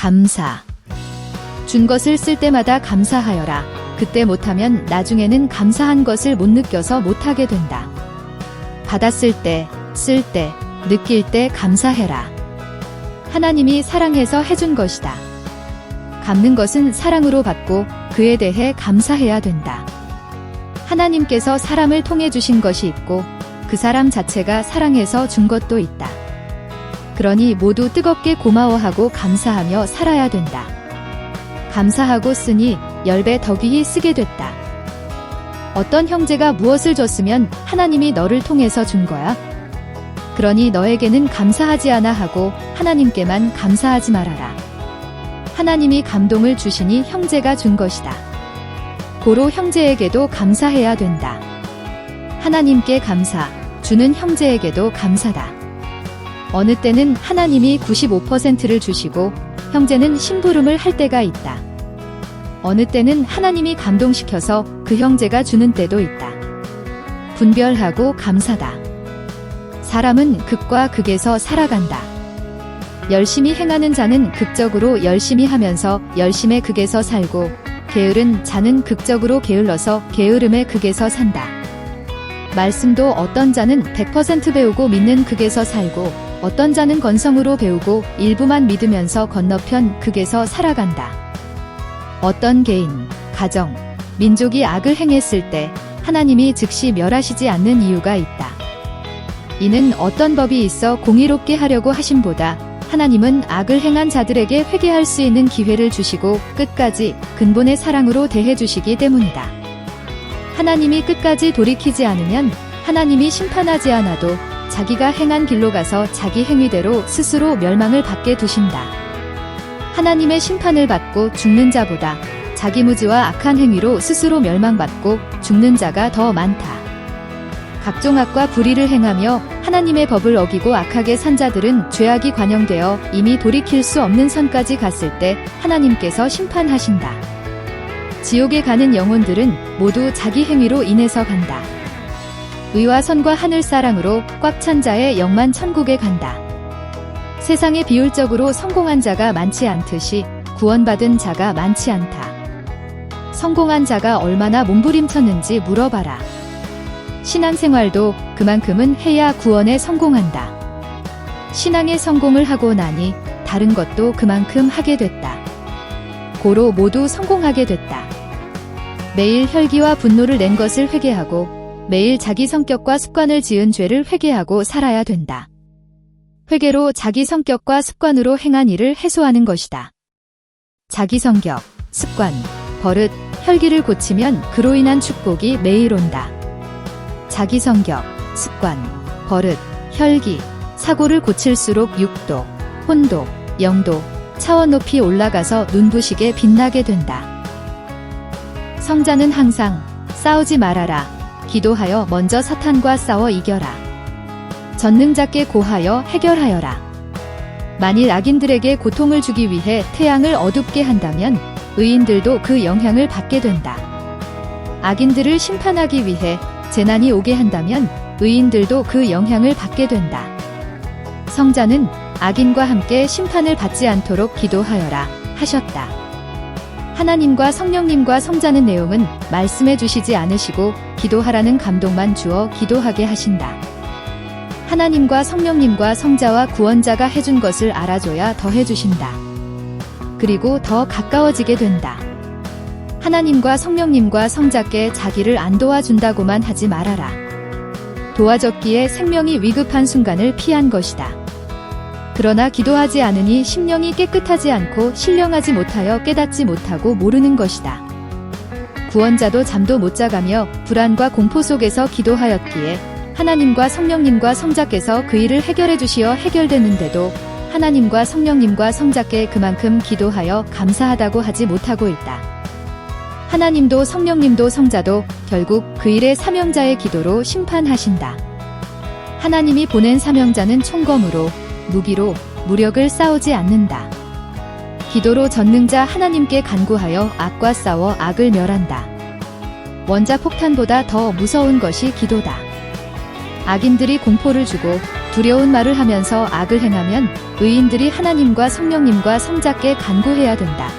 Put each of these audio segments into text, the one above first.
감사. 준 것을 쓸 때마다 감사하여라. 그때 못하면 나중에는 감사한 것을 못 느껴서 못하게 된다. 받았을 때, 쓸 때, 느낄 때 감사해라. 하나님이 사랑해서 해준 것이다. 갚는 것은 사랑으로 받고 그에 대해 감사해야 된다. 하나님께서 사람을 통해 주신 것이 있고 그 사람 자체가 사랑해서 준 것도 있다. 그러니 모두 뜨겁게 고마워하고 감사하며 살아야 된다. 감사하고 쓰니 10배 더 귀히 쓰게 됐다. 어떤 형제가 무엇을 줬으면 하나님이 너를 통해서 준 거야? 그러니 너에게는 감사하지 않아 하고 하나님께만 감사하지 말아라. 하나님이 감동을 주시니 형제가 준 것이다. 고로 형제에게도 감사해야 된다. 하나님께 감사, 주는 형제에게도 감사다. 어느 때는 하나님이 95%를 주시고 형제는 심부름을 할 때가 있다. 어느 때는 하나님이 감동시켜서 그 형제가 주는 때도 있다. 분별하고 감사다. 사람은 극과 극에서 살아간다. 열심히 행하는 자는 극적으로 열심히 하면서 열심의 극에서 살고 게으른 자는 극적으로 게을러서 게으름의 극에서 산다. 말씀도 어떤 자는 100% 배우고 믿는 극에서 살고 어떤 자는 건성으로 배우고 일부만 믿으면서 건너편 극에서 살아간다. 어떤 개인, 가정, 민족이 악을 행했을 때 하나님이 즉시 멸하시지 않는 이유가 있다. 이는 어떤 법이 있어 공의롭게 하려고 하심보다 하나님은 악을 행한 자들에게 회개할 수 있는 기회를 주시고 끝까지 근본의 사랑으로 대해주시기 때문이다. 하나님이 끝까지 돌이키지 않으면 하나님이 심판하지 않아도 자기가 행한 길로 가서 자기 행위대로 스스로 멸망을 받게 두신다. 하나님의 심판을 받고 죽는 자보다 자기 무지와 악한 행위로 스스로 멸망받고 죽는 자가 더 많다. 각종 악과 불의를 행하며 하나님의 법을 어기고 악하게 산 자들은 죄악이 관영되어 이미 돌이킬 수 없는 선까지 갔을 때 하나님께서 심판하신다. 지옥에 가는 영혼들은 모두 자기 행위로 인해서 간다. 의와 선과 하늘 사랑으로 꽉 찬 자의 영만 천국에 간다. 세상에 비율적으로 성공한 자가 많지 않듯이 구원받은 자가 많지 않다. 성공한 자가 얼마나 몸부림쳤는지 물어봐라. 신앙생활도 그만큼은 해야 구원에 성공한다. 신앙에 성공을 하고 나니 다른 것도 그만큼 하게 됐다. 고로 모두 성공하게 됐다. 매일 혈기와 분노를 낸 것을 회개하고 매일 자기 성격과 습관을 지은 죄를 회개하고 살아야 된다. 회개로 자기 성격과 습관으로 행한 일을 해소하는 것이다. 자기 성격, 습관, 버릇, 혈기를 고치면 그로 인한 축복이 매일 온다. 자기 성격, 습관, 버릇, 혈기, 사고를 고칠수록 육도, 혼도, 영도, 차원 높이 올라가서 눈부시게 빛나게 된다. 성자는 항상 싸우지 말아라. 기도하여 먼저 사탄과 싸워 이겨라. 전능자께 고하여 해결하여라. 만일 악인들에게 고통을 주기 위해 태양을 어둡게 한다면 의인들도 그 영향을 받게 된다. 악인들을 심판하기 위해 재난이 오게 한다면 의인들도 그 영향을 받게 된다. 성자는 악인과 함께 심판을 받지 않도록 기도하여라 하셨다. 하나님과 성령님과 성자는 내용은 말씀해 주시지 않으시고 기도하라는 감동만 주어 기도하게 하신다. 하나님과 성령님과 성자와 구원자가 해준 것을 알아줘야 더 해주신다. 그리고 더 가까워지게 된다. 하나님과 성령님과 성자께 자기를 안 도와준다고만 하지 말아라. 도와줬기에 생명이 위급한 순간을 피한 것이다. 그러나 기도하지 않으니 심령이 깨끗하지 않고 신령하지 못하여 깨닫지 못하고 모르는 것이다. 구원자도 잠도 못 자가며 불안과 공포 속에서 기도하였기에 하나님과 성령님과 성자께서 그 일을 해결해 주시어 해결됐는데도 하나님과 성령님과 성자께 그만큼 기도하여 감사하다고 하지 못하고 있다. 하나님도 성령님도 성자도 결국 그 일의 사명자의 기도로 심판하신다. 하나님이 보낸 사명자는 총검으로, 무기로, 무력을 싸우지 않는다. 기도로 전능자 하나님께 간구하여 악과 싸워 악을 멸한다. 원자폭탄보다 더 무서운 것이 기도다. 악인들이 공포를 주고 두려운 말을 하면서 악을 행하면 의인들이 하나님과 성령님과 성자께 간구해야 된다.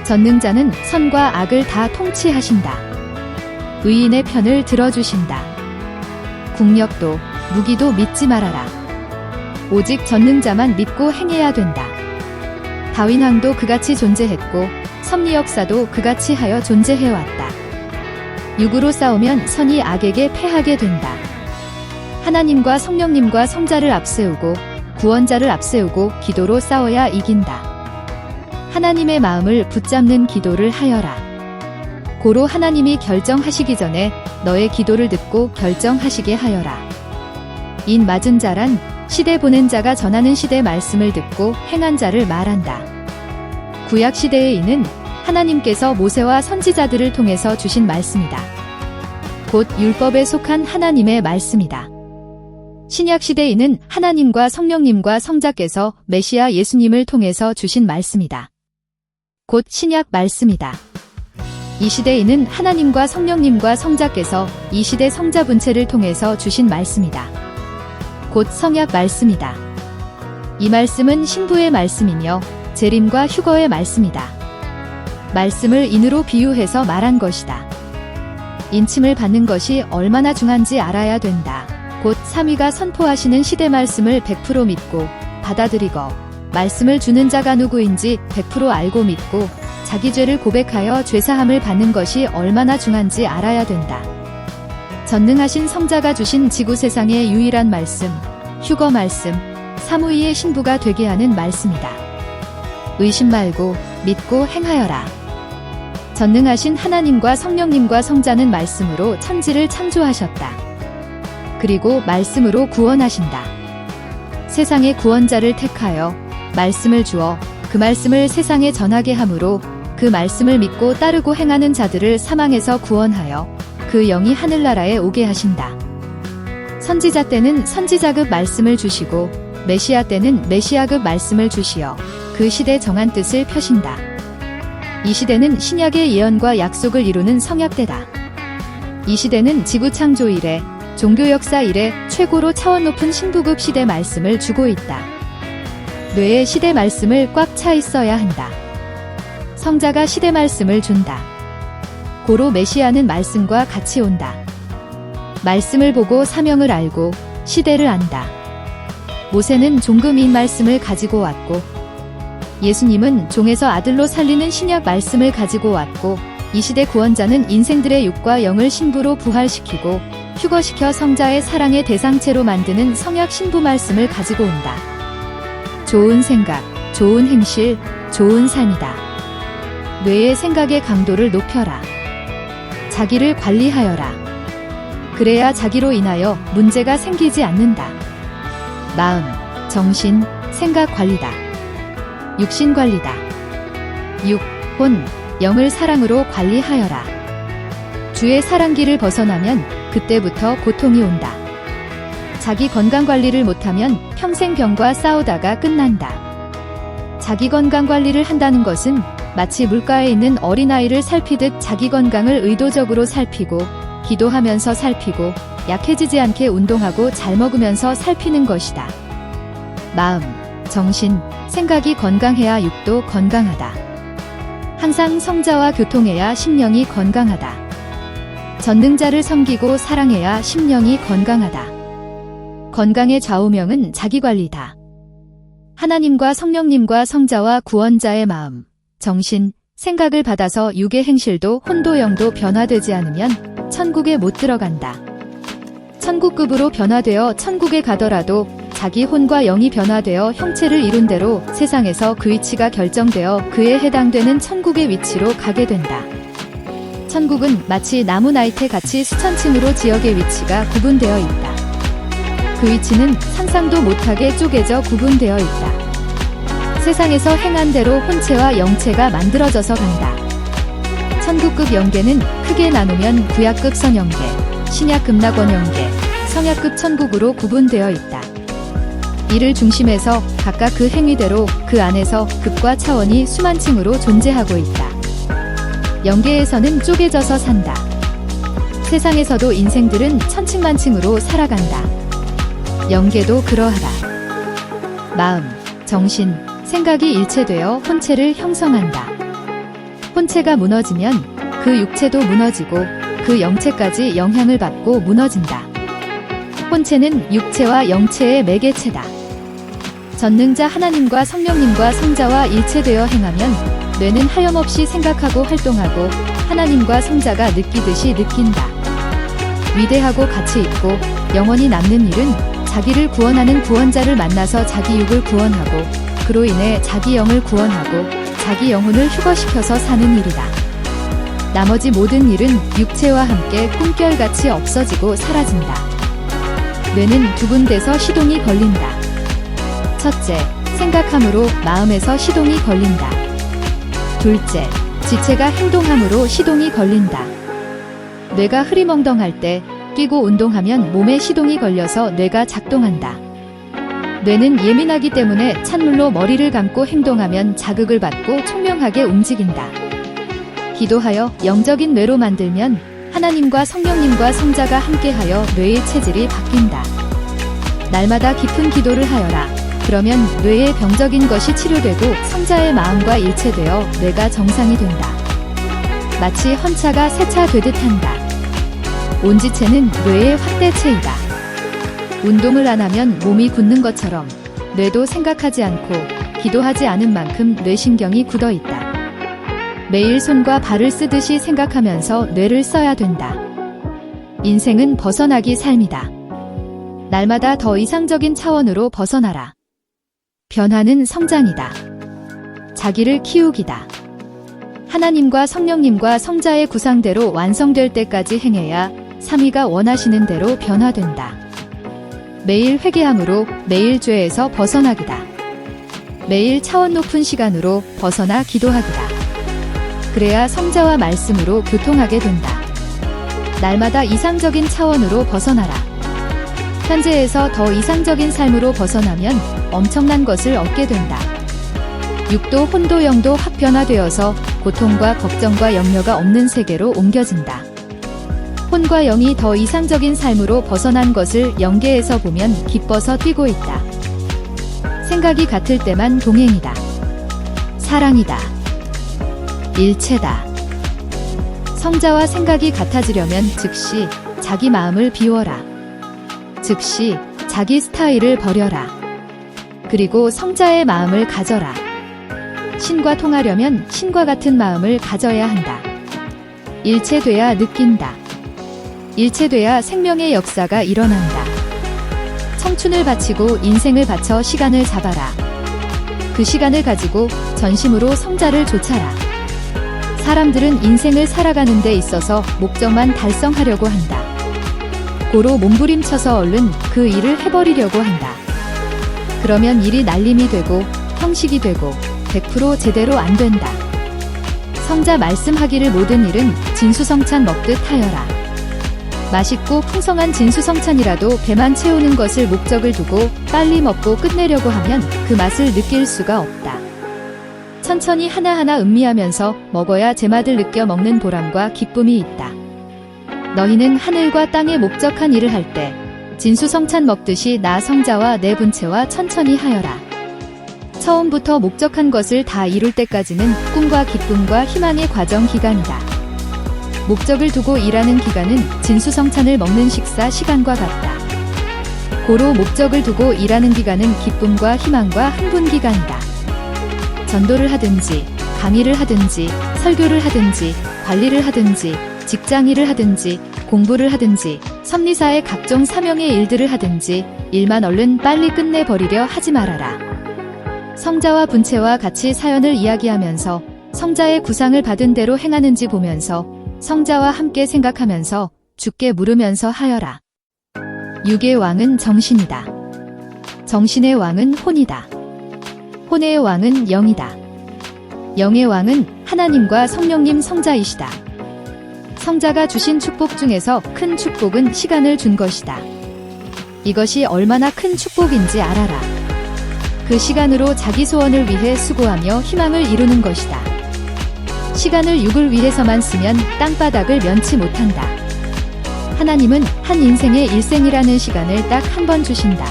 전능자는 선과 악을 다 통치하신다. 의인의 편을 들어주신다. 국력도 무기도 믿지 말아라. 오직 전능자만 믿고 행해야 된다. 다윈 왕도 그같이 존재했고 섭리 역사도 그같이 하여 존재해왔다. 육으로 싸우면 선이 악에게 패하게 된다. 하나님과 성령님과 성자를 앞세우고 구원자를 앞세우고 기도로 싸워야 이긴다. 하나님의 마음을 붙잡는 기도를 하여라. 고로 하나님이 결정하시기 전에 너의 기도를 듣고 결정하시게 하여라. 인 맞은 자란 시대 보낸 자가 전하는 시대 말씀을 듣고 행한 자를 말한다. 구약 시대의 인은 하나님께서 모세와 선지자들을 통해서 주신 말씀이다. 곧 율법에 속한 하나님의 말씀이다. 신약 시대인은 하나님과 성령님과 성자께서 메시아 예수님을 통해서 주신 말씀이다. 곧 신약 말씀이다. 이 시대인은 하나님과 성령님과 성자께서 이 시대 성자 분체를 통해서 주신 말씀이다. 곧 성약 말씀이다. 이 말씀은 신부의 말씀이며 재림과 휴거의 말씀이다. 말씀을 인으로 비유해서 말한 것이다. 인침을 받는 것이 얼마나 중요한지 알아야 된다. 곧 삼위가 선포하시는 시대 말씀을 100% 믿고 받아들이고 말씀을 주는 자가 누구인지 100% 알고 믿고 자기 죄를 고백하여 죄사함을 받는 것이 얼마나 중요한지 알아야 된다. 전능하신 성자가 주신 지구 세상의 유일한 말씀, 휴거 말씀, 사무이의 신부가 되게 하는 말씀이다. 의심 말고 믿고 행하여라. 전능하신 하나님과 성령님과 성자는 말씀으로 천지를 창조하셨다. 그리고 말씀으로 구원하신다. 세상의 구원자를 택하여 말씀을 주어 그 말씀을 세상에 전하게 함으로 그 말씀을 믿고 따르고 행하는 자들을 사망에서 구원하여 그 영이 하늘나라에 오게 하신다. 선지자 때는 선지자급 말씀을 주시고 메시아 때는 메시아급 말씀을 주시어 그 시대 정한 뜻을 펴신다. 이 시대는 신약의 예언과 약속을 이루는 성약때다. 이 시대는 지구 창조 이래 종교 역사 이래 최고로 차원 높은 신부급 시대 말씀을 주고 있다. 뇌에 시대 말씀을 꽉 차 있어야 한다. 성자가 시대 말씀을 준다. 고로 메시아는 말씀과 같이 온다. 말씀을 보고 사명을 알고 시대를 안다. 모세는 종금인 말씀을 가지고 왔고 예수님은 종에서 아들로 살리는 신약 말씀을 가지고 왔고 이 시대 구원자는 인생들의 육과 영을 신부로 부활시키고 휴거시켜 성자의 사랑의 대상체로 만드는 성약 신부 말씀을 가지고 온다. 좋은 생각, 좋은 행실, 좋은 삶이다. 뇌의 생각의 강도를 높여라. 자기를 관리하여라. 그래야 자기로 인하여 문제가 생기지 않는다. 마음, 정신, 생각 관리다. 육신 관리다. 육, 혼, 영을 사랑으로 관리하여라. 주의 사랑길을 벗어나면 그때부터 고통이 온다. 자기 건강 관리를 못하면 평생 병과 싸우다가 끝난다. 자기 건강 관리를 한다는 것은 마치 물가에 있는 어린아이를 살피듯 자기 건강을 의도적으로 살피고 기도하면서 살피고 약해지지 않게 운동하고 잘 먹으면서 살피는 것이다. 마음, 정신, 생각이 건강해야 육도 건강하다. 항상 성자와 교통해야 심령이 건강하다. 전능자를 섬기고 사랑해야 심령이 건강하다. 건강의 좌우명은 자기관리다. 하나님과 성령님과 성자와 구원자의 마음, 정신, 생각을 받아서 육의 행실도 혼도 영도 변화되지 않으면 천국에 못 들어간다. 천국급으로 변화되어 천국에 가더라도 자기 혼과 영이 변화되어 형체를 이룬 대로 세상에서 그 위치가 결정되어 그에 해당되는 천국의 위치로 가게 된다. 천국은 마치 나무 나이테 같이 수천층으로 지역의 위치가 구분되어 있다. 그 위치는 상상도 못하게 쪼개져 구분되어 있다. 세상에서 행한 대로 혼체와 영체가 만들어져서 간다. 천국급 영계는 크게 나누면 구약급 선영계, 신약급 낙원영계, 성약급 천국으로 구분되어 있다. 이를 중심에서 각각 그 행위대로 그 안에서 급과 차원이 수만 층으로 존재하고 있다. 영계에서는 쪼개져서 산다. 세상에서도 인생들은 천층만층으로 살아간다. 영계도 그러하다. 마음, 정신, 생각이 일체되어 혼체를 형성한다. 혼체가 무너지면 그 육체도 무너지고 그 영체까지 영향을 받고 무너진다. 혼체는 육체와 영체의 매개체다. 전능자 하나님과 성령님과 성자와 일체되어 행하면 뇌는 하염없이 생각하고 활동하고 하나님과 성자가 느끼듯이 느낀다. 위대하고 가치 있고 영원히 남는 일은 자기를 구원하는 구원자를 만나서 자기 육을 구원하고 그로 인해 자기 영을 구원하고 자기 영혼을 휴거시켜서 사는 일이다. 나머지 모든 일은 육체와 함께 꿈결같이 없어지고 사라진다. 뇌는 두 군데서 시동이 걸린다. 첫째, 생각함으로 마음에서 시동이 걸린다. 둘째, 지체가 행동함으로 시동이 걸린다. 뇌가 흐리멍덩할 때 뛰고 운동하면 몸에 시동이 걸려서 뇌가 작동한다. 뇌는 예민하기 때문에 찬물로 머리를 감고 행동하면 자극을 받고 총명하게 움직인다. 기도하여 영적인 뇌로 만들면 하나님과 성령님과 성자가 함께하여 뇌의 체질이 바뀐다. 날마다 깊은 기도를 하여라. 그러면 뇌의 병적인 것이 치료되고 성자의 마음과 일체되어 뇌가 정상이 된다. 마치 헌차가 세차되듯 한다. 온지체는 뇌의 확대체이다. 운동을 안 하면 몸이 굳는 것처럼 뇌도 생각하지 않고 기도하지 않은 만큼 뇌신경이 굳어 있다. 매일 손과 발을 쓰듯이 생각하면서 뇌를 써야 된다. 인생은 벗어나기 삶이다. 날마다 더 이상적인 차원으로 벗어나라. 변화는 성장이다. 자기를 키우기다. 하나님과 성령님과 성자의 구상대로 완성될 때까지 행해야 삼위가 원하시는 대로 변화된다. 매일 회개함으로 매일 죄에서 벗어나기다. 매일 차원 높은 시간으로 벗어나 기도하기다. 그래야 성자와 말씀으로 교통하게 된다. 날마다 이상적인 차원으로 벗어나라. 현재에서 더 이상적인 삶으로 벗어나면 엄청난 것을 얻게 된다. 육도, 혼도, 영도 확 변화되어서 고통과 걱정과 염려가 없는 세계로 옮겨진다. 혼과 영이 더 이상적인 삶으로 벗어난 것을 영계에서 보면 기뻐서 뛰고 있다. 생각이 같을 때만 동행이다. 사랑이다. 일체다. 성자와 생각이 같아지려면 즉시 자기 마음을 비워라. 즉시 자기 스타일을 버려라. 그리고 성자의 마음을 가져라. 신과 통하려면 신과 같은 마음을 가져야 한다. 일체돼야 느낀다. 일체돼야 생명의 역사가 일어난다. 청춘을 바치고 인생을 바쳐 시간을 잡아라. 그 시간을 가지고 전심으로 성자를 좇아라. 사람들은 인생을 살아가는 데 있어서 목적만 달성하려고 한다. 고로 몸부림쳐서 얼른 그 일을 해버리려고 한다. 그러면 일이 날림이 되고 형식이 되고 100% 제대로 안 된다. 성자 말씀하기를 모든 일은 진수성찬 먹듯 하여라. 맛있고 풍성한 진수성찬이라도 배만 채우는 것을 목적을 두고 빨리 먹고 끝내려고 하면 그 맛을 느낄 수가 없다. 천천히 하나하나 음미하면서 먹어야 제맛을 느껴 먹는 보람과 기쁨이 있다. 너희는 하늘과 땅에 목적한 일을 할 때 진수성찬 먹듯이 나 성자와 내 분체와 천천히 하여라. 처음부터 목적한 것을 다 이룰 때까지는 꿈과 기쁨과 희망의 과정 기간이다. 목적을 두고 일하는 기간은 진수성찬을 먹는 식사 시간과 같다. 고로 목적을 두고 일하는 기간은 기쁨과 희망과 흥분 기간이다. 전도를 하든지 강의를 하든지 설교를 하든지 관리를 하든지 직장일을 하든지 공부를 하든지 섭리사의 각종 사명의 일들을 하든지 일만 얼른 빨리 끝내버리려 하지 말아라. 성자와 분체와 같이 사연을 이야기하면서 성자의 구상을 받은 대로 행하는지 보면서 성자와 함께 생각하면서 주께 물으면서 하여라. 육의 왕은 정신이다. 정신의 왕은 혼이다. 혼의 왕은 영이다. 영의 왕은 하나님과 성령님 성자이시다. 성자가 주신 축복 중에서 큰 축복은 시간을 준 것이다. 이것이 얼마나 큰 축복인지 알아라. 그 시간으로 자기 소원을 위해 수고하며 희망을 이루는 것이다. 시간을 육을 위해서만 쓰면 땅바닥을 면치 못한다. 하나님은 한 인생의 일생이라는 시간을 딱 한 번 주신다.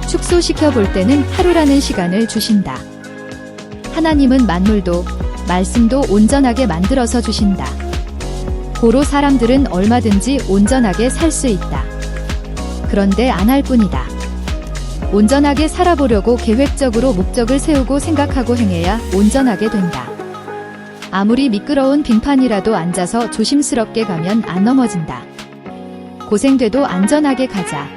축소시켜 볼 때는 하루라는 시간을 주신다. 하나님은 만물도, 말씀도 온전하게 만들어서 주신다. 고로 사람들은 얼마든지 온전하게 살 수 있다. 그런데 안 할 뿐이다. 온전하게 살아보려고 계획적으로 목적을 세우고 생각하고 행해야 온전하게 된다. 아무리 미끄러운 빙판이라도 앉아서 조심스럽게 가면 안 넘어진다. 고생돼도 안전하게 가자.